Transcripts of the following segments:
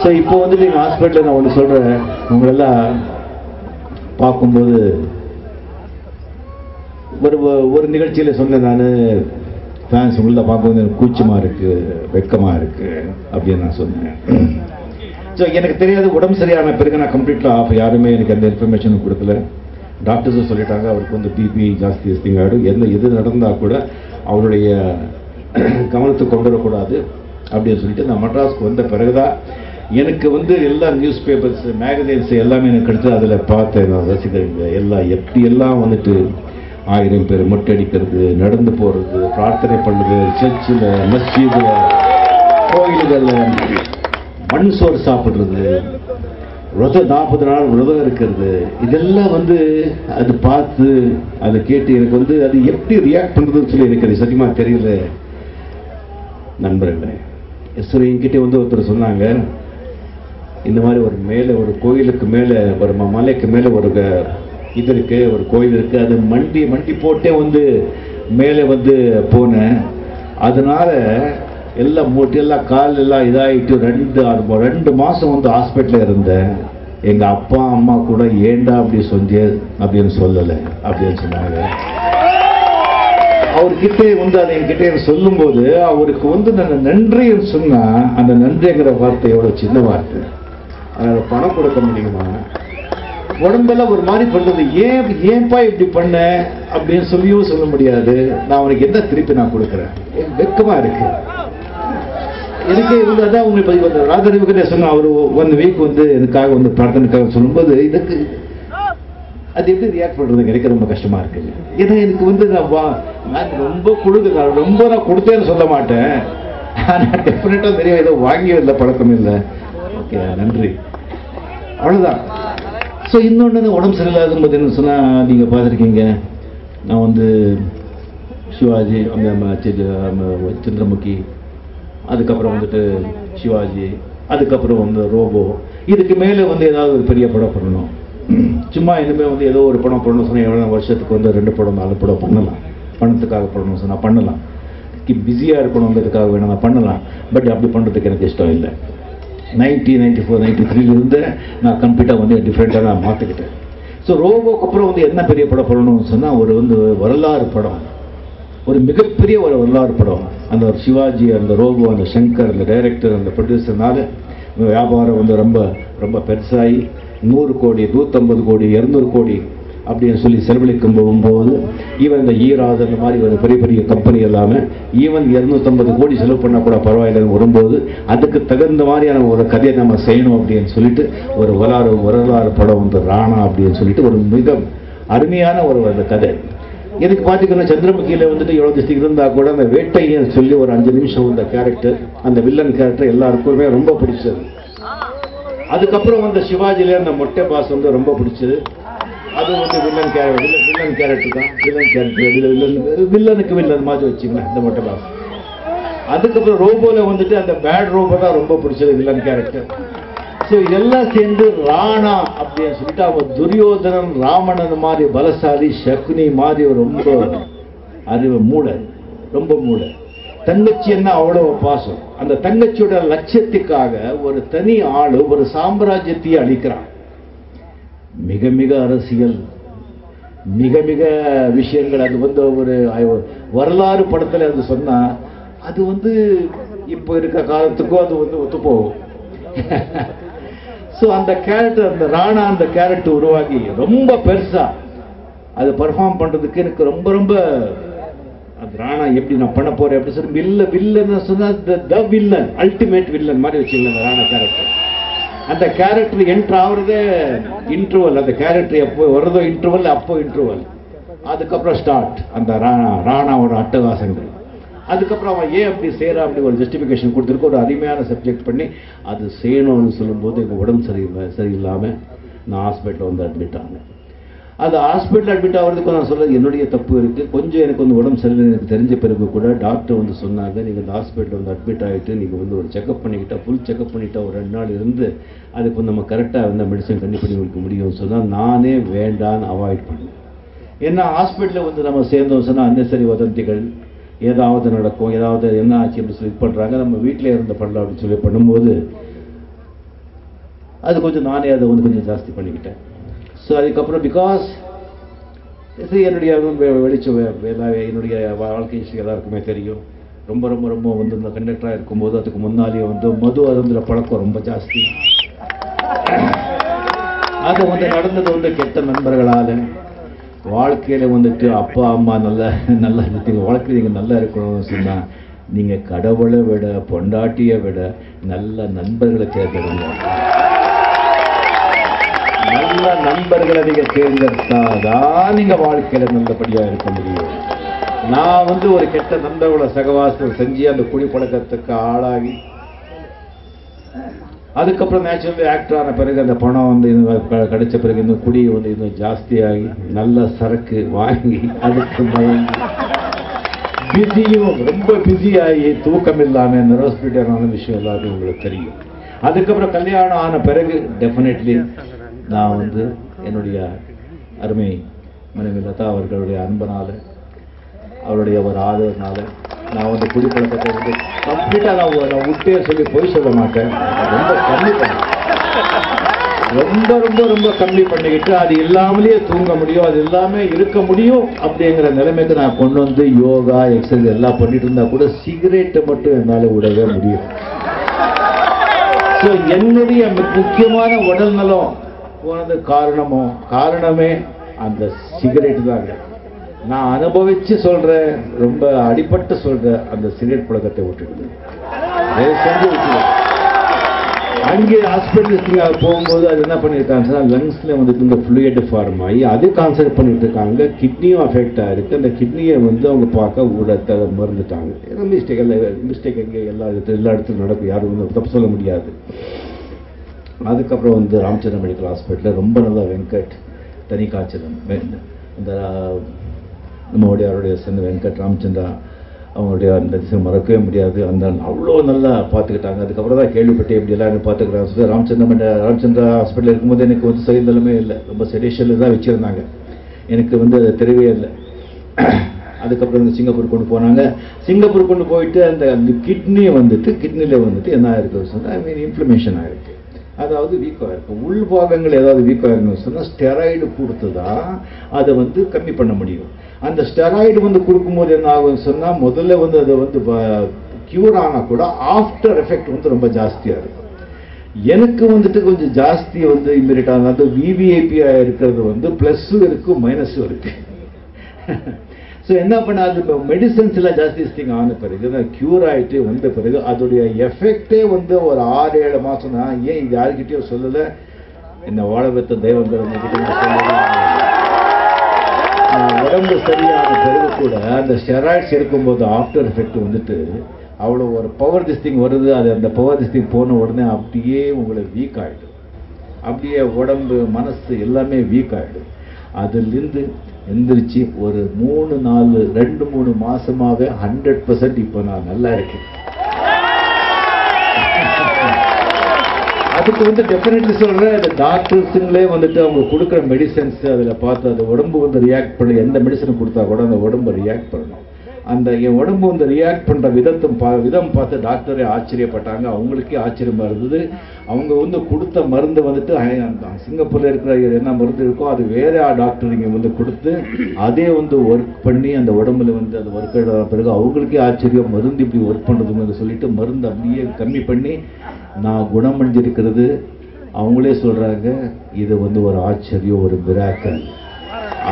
So இப்போ வந்துட்டு எங்கள் ஹாஸ்பிட்டலில் நான் ஒன்று சொல்கிறேன், உங்களெல்லாம் பார்க்கும்போது ஒரு நிகழ்ச்சியில் சொன்னேன் நான், ஃபேன்ஸ் உங்களை பார்க்கும்போது எனக்கு கூச்சமாக இருக்குது, வெக்கமாக இருக்குது அப்படின்னு நான் சொன்னேன். ஸோ எனக்கு தெரியாது, உடம்பு சரியான பிறகு நான் கம்ப்ளீட்டாக ஆஃப், யாருமே எனக்கு எந்த இன்ஃபர்மேஷனும் கொடுக்கல. டாக்டர்ஸும் சொல்லிட்டாங்க அவருக்கு வந்து பிபி ஜாஸ்தி ஆகிடும், எது நடந்தால் கூட அவருடைய கவனத்துக்கு கொண்டு வரக்கூடாது அப்படின்னு சொல்லிட்டு நான் மெட்ராஸ்க்கு வந்த பிறகுதான் எனக்கு வந்து எல்லா நியூஸ் பேப்பர்ஸ் மேகசைன்ஸ் எல்லாமே எனக்கு கிடைச்சது. அதில் பார்த்தேன் நான் ரசிகருங்க எல்லாம் எப்படியெல்லாம் வந்துட்டு 1000 பேர் மொட்டை அடிக்கிறது, நடந்து போகிறது, பிரார்த்தனை பண்ணுறது, சர்ச்சில், மஸ்ஜிதில், கோயில்களில் மண் சோறு சாப்பிட்றது, 40 நாள் விரதம் இருக்கிறது, இதெல்லாம் வந்து அது பார்த்து அதை கேட்டு எனக்கு வந்து அது எப்படி ரியாக்ட் பண்ணுறதுன்னு சொல்லி எனக்கு அது சத்தியமாக தெரியல. நண்பர்களே, என்கிட்ட வந்து ஒருத்தர் சொன்னாங்க, இந்த மாதிரி ஒரு மேலே ஒரு கோயிலுக்கு மேலே ஒரு மலைக்கு மேலே ஒரு இது இருக்கு, ஒரு கோயில் இருக்கு, அது மண்டி போட்டே வந்து மேலே வந்து போனேன், அதனால எல்லாம் மூட்டையெல்லாம் கால் எல்லாம் இதாகிட்டு 2 மாதம் வந்து ஹாஸ்பிட்டலில் இருந்தேன். எங்கள் அப்பா அம்மா கூட ஏண்டா அப்படி சொன்னேன் அப்படின்னு சொல்லலை அப்படின்னு சொன்னாங்க. அவர்கிட்ட வந்து அதை என்கிட்ட சொல்லும்போது அவருக்கு வந்து நான் நன்றின்னு சொன்னா, அந்த நன்றிங்கிற வார்த்தை எவ்வளோ சின்ன வார்த்தை, அதனால் பணம் கொடுக்க முடியுமா? உடம்பெல்லாம் ஒரு மாதிரி பண்ணுறது, ஏன்பா இப்படி பண்ண அப்படின்னு சொல்லியும் சொல்ல முடியாது. நான் அவனுக்கு என்ன திருப்பி நான் கொடுக்குறேன், வெக்கமா இருக்கு எனக்கு. வந்து அதான் உங்களுக்கு பதிவு ராஜறிவுக்கிட்ட சொன்ன அவர் 1 வீக் வந்து எனக்காக வந்து பிரார்த்தனைக்காக சொல்லும்போது இதுக்கு அது எப்படி ரியாக்ட் பண்ணுறது கிடைக்க ரொம்ப கஷ்டமா இருக்குது. ஏன்னா எனக்கு வந்து நான் ரொம்ப ரொம்ப நான் கொடுத்தேன்னு சொல்ல மாட்டேன், ஆனால் டெஃபினட்டாக தெரியும் ஏதோ வாங்கி இல்லை, பழக்கம் இல்லை. ஓகே, நன்றி, அவ்வளோதான். ஸோ இன்னொன்று உடம்பு சரியில்லாத போது என்ன சொன்னால், நீங்கள் பார்த்துருக்கீங்க, நான் வந்து சிவாஜி, சந்திரமுகி, அதுக்கப்புறம் வந்துட்டு சிவாஜி, அதுக்கப்புறம் வந்து ரோபோ, இதுக்கு மேலே வந்து ஏதாவது ஒரு பெரிய படம் பண்ணணும். சும்மா இனிமேல் வந்து ஏதோ ஒரு படம் பண்ணணும் சொன்னால் எவ்வளோ வருஷத்துக்கு வந்து 2 படம் 4 படம் பண்ணலாம். பணத்துக்காக பண்ணணும் சொன்னால் பண்ணலாம், பிஸியாக இருக்கணுங்கிறதுக்காக வேணும் பண்ணலாம். பட் அப்படி பண்ணுறதுக்கு எனக்கு இஷ்டம் இல்லை. 1994, 93 நான் கம்ப்ளீட்டாக வந்து டிஃப்ரெண்ட்டாக நான் மாற்றிக்கிட்டேன். ஸோ ரோபோக்கு அப்புறம் வந்து என்ன பெரிய படம் பண்ணணும்னு சொன்னால், ஒரு வந்து வரலாறு படம், ஒரு மிகப்பெரிய ஒரு வரலாறு படம். அந்த ஒரு சிவாஜி, அந்த ரோபோ, அந்த சங்கர், அந்த டைரக்டர், அந்த ப்ரொடியூசர்னால வியாபாரம் வந்து ரொம்ப ரொம்ப பெருசாகி 100 கோடி, 150 கோடி, 200 கோடி அப்படின்னு சொல்லி செலவழிக்கும் போகும்போது, ஈவன் இந்த ஈராது அந்த மாதிரி ஒரு பெரிய பெரிய கம்பெனி எல்லாமே ஈவன் 250 கோடி செலவு பண்ணால் கூட பரவாயில்லைன்னு வரும்போது, அதுக்கு தகுந்த மாதிரியான ஒரு கதையை நம்ம செய்யணும் அப்படின்னு சொல்லிட்டு ஒரு வரலாறு படம் வந்து ராணா அப்படின்னு சொல்லிட்டு ஒரு மிக அருமையான ஒரு கதை. எனக்கு பார்த்துக்கணும், சந்திரமுகியில் வந்துட்டு எவ்வளோ டிஸ்ட்ரிக்ட் இருந்தால் கூட அந்த வேட்டைன்னு சொல்லி ஒரு 5 நிமிஷம் அந்த கேரக்டர், அந்த வில்லன் கேரக்டர் எல்லாருக்குமே ரொம்ப பிடிச்சது. அதுக்கப்புறம் வந்து சிவாஜியில அந்த மொட்டை பாஸ் வந்து ரொம்ப பிடிச்சது. அது வந்து வில்லன் கேரக்டர் தான், வில்லனுக்கு வில்லன் மாதிரி வச்சுங்களேன் அந்த மொட்டை பாஸ். அதுக்கப்புறம் ரோபோல வந்துட்டு அந்த பேட் ரோபோ தான் ரொம்ப பிடிச்சது, வில்லன் கேரக்டர். ஸோ இதெல்லாம் சேர்ந்து ராணா அப்படின்னு சொல்லிட்டு அவன் துரியோதனன், ராமணன் மாதிரி பலசாலி, சகுனி மாதிரி ரொம்ப அறிவு மூளை, ரொம்ப மூளை. தங்கச்சி என்ன அவ்வளோ பாசம். அந்த தங்கச்சியோட லட்சியத்துக்காக ஒரு தனி ஆளு ஒரு சாம்ராஜ்யத்தையே அளிக்கிறான். மிக மிக அரசியல், மிக மிக விஷயங்கள். அது வந்து ஒரு வரலாறு படத்தில் அது சொன்னா அது வந்து இப்போ இருக்க காலத்துக்கும் அது வந்து ஒத்துப்போகும். ஸோ அந்த கேரக்டர், அந்த ராணா அந்த கேரக்டர் உருவாகி ரொம்ப பெருசா அது பர்ஃபார்ம் பண்றதுக்கு எனக்கு ரொம்ப ரொம்ப அந்த ராணா எப்படி நான் பண்ண போறேன் அப்படி சொல்லி வில்லன் சொன்னா த வில்லன், அல்டிமேட் வில்லன் மாதிரி வச்சுக்கலாம் ராணா கேரக்டர். அந்த கேரக்டர் என்ட்ரு ஆகுறதே இன்டர்வல், அந்த கேரக்டர் எப்போ வருதோ இன்டர்வல், அப்போ இன்டர்வல். அதுக்கப்புறம் ஸ்டார்ட் அந்த ராணாவோட அட்டகாசங்கள். அதுக்கப்புறம் அவன் ஏன் அப்படி செய்யறான் அப்படி ஒரு ஜஸ்டிஃபிகேஷன் கொடுத்துருக்கு, ஒரு அருமையான சப்ஜெக்ட் பண்ணி அது செய்யணும்னு சொல்லும்போது எனக்கு உடம்பு சரியில்லாமல் நான் ஹாஸ்பிட்டலில் வந்து அட்மிட் ஆனேன். அது ஹாஸ்பிட்டல் அட்மிட் ஆகிறதுக்கு நான் சொல்ல என்னுடைய தப்பு இருக்குது. கொஞ்சம் எனக்கு வந்து உடம்பு சரியில்லை எனக்கு தெரிஞ்ச பிறகு கூட டாக்டர் வந்து சொன்னாங்க, நீங்கள் இந்த ஹாஸ்பிட்டலில் வந்து அட்மிட் ஆகிட்டு நீங்கள் வந்து ஒரு செக்அப் பண்ணிக்கிட்டா, ஃபுல் செக்அப் பண்ணிட்டா ஒரு 2 நாள் இருந்து அதுக்கு வந்து நம்ம கரெக்டாக வந்து மெடிசன் கண்டிப்பாக பண்ணி கொடுக்க முடியும்னு சொன்னால் நானே வேண்டான்னு அவாய்ட் பண்ணேன். ஏன்னா ஹாஸ்பிட்டலில் வந்து நம்ம சேர்ந்தோம் சொன்னால் அன்னெசரி வதந்திகள் ஏதாவது நடக்கும், ஏதாவது என்ன ஆச்சு அப்படி சொல்லி பண்ணுறாங்க. நம்ம வீட்டில் இருந்து பண்ணலாம் அப்படின்னு சொல்லி பண்ணும்போது அது கொஞ்சம் நானே அதை வந்து கொஞ்சம் ஜாஸ்தி பண்ணிக்கிட்டேன். ஸோ அதுக்கப்புறம் பிகாஸ் என்னுடைய வெளிச்சம் என்னுடைய வாழ்க்கை ஹிஸ்ட்ரி எல்லாருக்குமே தெரியும். ரொம்ப ரொம்ப ரொம்ப வந்து இந்த கண்டக்டராக இருக்கும்போது அதுக்கு முன்னாலேயே வந்து மது அருந்துற பழக்கம் ரொம்ப ஜாஸ்தி. அது வந்து நடந்தது வந்து கெட்ட நண்பர்களால். வாழ்க்கையில் வந்துட்டு அப்பா அம்மா நல்லா இருந்தீங்க, வாழ்க்கையில் நீங்கள் நல்லா இருக்கணும்னு சொன்னால் நீங்கள் கடவுளை விட பொண்டாட்டியை விட நல்ல நண்பர்களை தேர்ந்தெடுங்க. நல்ல நண்பர்களை நீங்கள் தேர்ந்தெடுத்தாதான் நீங்கள் வாழ்க்கையில் நல்லபடியாக இருக்க முடியும். நான் வந்து ஒரு கெட்ட நண்பர்களோட சகவாசம் செஞ்சு அந்த குடி பழக்கத்துக்கு ஆளாகி அதுக்கப்புறம் நேச்சுரலி ஆக்டர் ஆன பிறகு அந்த பணம் வந்து கிடைச்ச பிறகு இன்னும் குடி வந்து இன்னும் ஜாஸ்தியாகி நல்ல சரக்கு வாங்கி அதுக்கு மயங்கி பிஸியும் ரொம்ப பிஸியாகி தூக்கம் இல்லாமல் நர்வஸ்பிரிட்டான விஷயம் எல்லாருக்கும் உங்களுக்கு தெரியும். அதுக்கப்புறம் கல்யாணம் ஆன பிறகு டெஃபினெட்லி நான் வந்து என்னுடைய அருமை மனைவி லதா அவர்களுடைய அன்பனால் அவருடைய ஒரு ஆதரவுனால நான் வந்து குடிப்பழக்கத்தை வந்து கம்ப்ளீட்டாக நான் விட்டே சொல்லி போய் சொல்ல மாட்டேன், ரொம்ப கம்மி பண்ணேன். ரொம்ப ரொம்ப ரொம்ப கம்மி பண்ணிக்கிட்டு அது இல்லாமலேயே தூங்க முடியும், அது இல்லாமல் இருக்க முடியும் அப்படிங்கிற நிலைமைக்கு நான் கொண்டு வந்து யோகா எக்ஸசைஸ் எல்லாம் பண்ணிட்டு இருந்தா கூட சிகரெட்டை மட்டும் என்னால் விடவே முடியும். ஸோ என்னுடைய முக்கியமான உடல் நலம் போனது காரணமே அந்த சிகரெட் தாங்க. நான் அனுபவிச்சு சொல்றேன், ரொம்ப அடிபட்டு சொல்றேன், அந்த சிகரெட் பழக்கத்தை விட்டுடுது. செஞ்சு விட்டுடுது. அங்கே ஹாஸ்பிட்டல் போகும்போது அது என்ன பண்ணியிருக்காங்க, லங்ஸ்ல வந்துட்டு இந்த ஃப்ளூயிட் ஃபார்ம் ஆகி அது கான்சன்ட்ரேட் பண்ணிட்டு இருக்காங்க. கிட்னியும் அஃபெக்ட் ஆயிருக்கு. அந்த கிட்னியை வந்து அவங்க பார்க்க ஊடத்தை மறந்துட்டாங்க. மிஸ்டேக் எங்கே எல்லா இடத்துலையும் நடக்கும், யாரும் வந்து தப்பு சொல்ல முடியாது. அதுக்கப்புறம் வந்து ராமச்சந்திரன் மெடிக்கல் ஹாஸ்பிட்டலில் ரொம்ப நல்லா வெங்கட் தனி காய்ச்சல் இந்த நம்மளுடைய அவருடைய சேர்ந்த வெங்கட் ராமச்சந்திரா அவங்களுடைய அந்த மறக்கவே முடியாது. அந்த அவ்வளோ நல்லா பார்த்துக்கிட்டாங்க. அதுக்கப்புறம் தான் கேள்விப்பட்டு எப்படி எல்லாம் பார்த்துக்கிறாங்க. ராமச்சந்திரா ஹாஸ்பிட்டலில் இருக்கும்போது எனக்கு வந்து சரிந்தளமே இல்லை, ரொம்ப செடேஷனில் தான் வச்சுருந்தாங்க. எனக்கு வந்து அது தெரியவே இல்லை. அதுக்கப்புறம் வந்து சிங்கப்பூர் கொண்டு போனாங்க. சிங்கப்பூர் கொண்டு போயிட்டு அந்த கிட்னியில் வந்துட்டு என்ன ஆயிருக்குன்னு சொன்னால் இன்ஃப்ளமேஷன் ஆகிருக்கு, அதாவது வீக்காக இருக்கும். உள்பாகங்கள் ஏதாவது வீக்காக இருக்குன்னு சொன்னால் ஸ்டெராய்டு கொடுத்து தான் அதை வந்து கம்மி பண்ண முடியும். அந்த ஸ்டெராய்டு வந்து கொடுக்கும்போது என்ன ஆகும்னு சொன்னால் முதல்ல வந்து அதை வந்து க்யூர் ஆனால் கூட ஆஃப்டர் எஃபெக்ட் வந்து ரொம்ப ஜாஸ்தியாக இருக்கும். எனக்கு வந்துட்டு கொஞ்சம் ஜாஸ்தி வந்து இம்மிடியட் ஆகும். அந்த விவிஐபியாக இருக்கிறது வந்து ப்ளஸ்ஸும் இருக்குது மைனஸும் இருக்குது. ஸோ என்ன பண்ணாது, இப்போ மெடிசன்ஸ் எல்லாம் ஜாஸ்தி ஆன பிறகு க்யூர் ஆகிட்டு வந்த பிறகு அதோடைய எஃபெக்டே வந்து ஒரு 6-7 மாதம் தான். ஏன் இது யாருக்கிட்டையும் சொல்லலை, என்ன வாழ வைத்த தெய்வங்கள் உடம்பு சரியான பிறகு கூட அந்த ஸ்டெராய்ட்ஸ் இருக்கும்போது ஆஃப்டர் எஃபெக்ட் வந்துட்டு அவ்வளோ ஒரு பவர் திஸ்டிங் வருது. அது அந்த பவர் திஸ்டிங் போன உடனே அப்படியே உங்களுக்கு வீக் ஆகிடும். அப்படியே உடம்பு மனசு எல்லாமே வீக் ஆகிடும். அதிலிருந்து எந்திரிச்சு ஒரு 2-3 மாசமாவே 100% இப்போ நான் நல்லா இருக்கேன். அதுக்கு வந்து டெஃபினெட்லி சொல்றேன், இந்த டாக்டர்ஸுங்களே வந்துட்டு அவங்க கொடுக்குற மெடிசன்ஸ் அதில் பார்த்து அந்த உடம்பு வந்து ரியாக்ட் பண்ண, எந்த மெடிசன் கொடுத்தா கூட அந்த உடம்பு ரியாக்ட் பண்ணணும். அந்த என் உடம்பு வந்து ரியாக்ட் பண்ணுற விதம் பார்த்து டாக்டரே ஆச்சரியப்பட்டாங்க. அவங்களுக்கே ஆச்சரியமாக இருந்தது. அவங்க வந்து கொடுத்த மருந்து வந்துட்டு சிங்கப்பூரில் இருக்கிற என்ன மருந்து இருக்கோ அது வேற டாக்டர் இங்கே வந்து கொடுத்து அதே வந்து ஒர்க் பண்ணி அந்த உடம்புல வந்து அது ஒர்க் ஆன பிறகு அவங்களுக்கே ஆச்சரியம், மருந்து இப்படி ஒர்க் பண்ணுறதுன்னு சொல்லிட்டு மருந்து அப்படியே கம்மி பண்ணி நான் குணமடைஞ்சிருக்கிறது. அவங்களே சொல்கிறாங்க இது வந்து ஒரு ஆச்சரியம், ஒரு மிராக்கல்.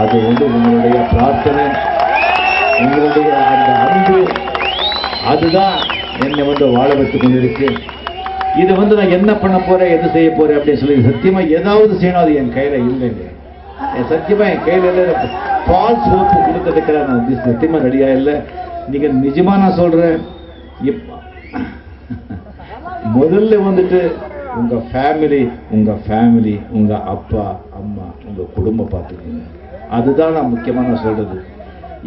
அது வந்து உங்களுடைய பிரார்த்தனை, உங்களுடைய அந்த அன்பு, அதுதான் என்னை வந்து வாழ வைத்துக் கொண்டிருக்கு. இதை வந்து நான் என்ன பண்ண போறேன், எது செய்ய போறேன் அப்படின்னு சொல்லி சத்தியமா ஏதாவது செய்யணும், அது என் கையில இல்லைங்க. சத்தியமா என் கையில பால் சோப்பு கொடுக்கறதுக்கு நான் சத்தியமா ரெடியா இல்லை. நீங்க நிஜமா நான் சொல்றேன், முதல்ல வந்துட்டு உங்க ஃபேமிலி, உங்க அப்பா அம்மா, உங்க குடும்பம் பார்த்துக்கோங்க. அதுதான் நான் முக்கியமாக நான் சொல்றது.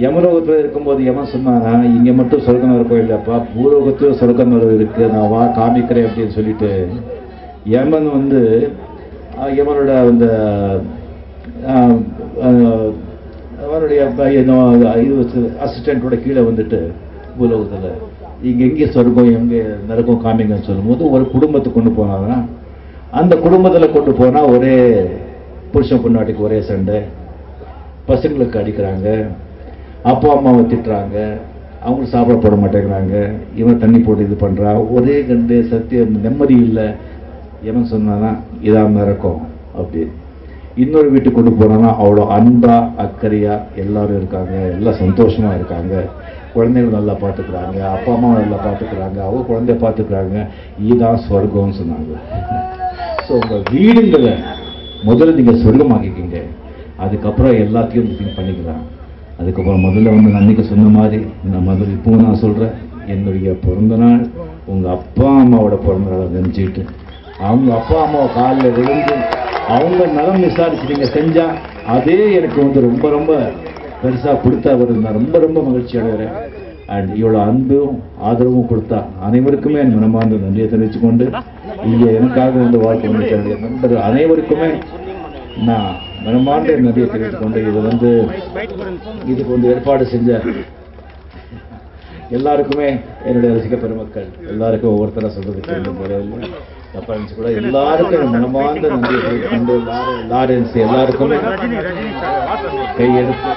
யமலோகத்தில் இருக்கும்போது யமன் சொன்னானா, இங்கே மட்டும் சொர்க்கம் இருக்கும் இல்லைப்பா, பூலோகத்திலும் சொர்க்கம் இருக்கு, நான் வா காமிக்கிறேன் அப்படின்னு சொல்லிட்டு யமன் வந்து யமனோட அந்த அவனுடைய அசிஸ்டண்ட்டோட கீழே வந்துட்டு பூலோகத்தில் இங்கே எங்கே சொர்க்கம் எங்கே நரக்கம் காமிங்கன்னு சொல்லும்போது ஒரு குடும்பத்தை கொண்டு போனாங்கன்னா அந்த குடும்பத்தில் கொண்டு போனால் ஒரே புருஷன் பொண்டாட்டிக்கு ஒரே சண்டை, பசங்களுக்கு அடிக்கிறாங்க, அப்பா அம்மாவை திட்டுறாங்க, அவங்களும் சாப்பிட போட மாட்டேங்கிறாங்க, இவன் தண்ணி போட்டு இது பண்ணுறான், ஒரே கண்டு சத்தியம் நிம்மதி இல்லை. எவன் சொன்னானா இதாக நடக்கும் அப்படி. இன்னொரு வீட்டுக்கு கொண்டு போனோன்னா அவ்வளோ அன்பா அக்கறையா எல்லாரும் இருக்காங்க, எல்லாம் சந்தோஷமா இருக்காங்க, குழந்தைகள் நல்லா பார்த்துக்கிறாங்க, அப்பா அம்மாவை நல்லா பார்த்துக்கிறாங்க, அவங்க குழந்தைய பார்த்துக்கிறாங்க. இதுதான் சொர்க்கம்னு சொன்னாங்க. ஸோ உங்கள் வீடுங்களை முதல்ல நீங்கள் சொர்க்கமாக்கிக்கிங்க, அதுக்கப்புறம் எல்லாத்தையும் திங்க் பண்ணிக்கலாம். அதுக்கப்புறம் முதல்ல வந்து நான் அன்றைக்கி சொன்ன மாதிரி நான் இப்போவும் நான் சொல்கிறேன், என்னுடைய பிறந்த நாள் உங்கள் அப்பா அம்மாவோட பிறந்த நாளை நினச்சிக்கிட்டு அவங்க அப்பா அம்மாவை காலில் விழுந்து அவங்க நலம் விசாரிச்சு நீங்கள் செஞ்சால் அதே எனக்கு வந்து ரொம்ப ரொம்ப பெருசாக கொடுத்தா வருது. நான் ரொம்ப ரொம்ப மகிழ்ச்சி அடைகிறேன். அண்ட் இவ்வளோ அன்பும் ஆதரவும் கொடுத்தா அனைவருக்குமே என் மனமார்ந்த நன்றியை தெரிவித்துக்கொண்டு இங்கே எனக்காக வந்து வாழ்க்கை முடிக்க நண்பர் அனைவருக்குமே நான் மனமார்ந்த நன்றியை தெரிவித்துக்கொண்டு இதுக்கு வந்து ஏற்பாடு செஞ்ச எல்லாருக்குமே என்னுடைய ரசிக பெருமக்கள் எல்லாருக்கும் ஒவ்வொருத்தராக சொல்றதுக்கு முறையில் தப்பா இருந்துச்சு கூட எல்லாருக்கும் மனமார்ந்த நன்றியை தெரிவித்துக்கொண்டு லாரன்ஸ் எல்லாருக்குமே கையெடுத்து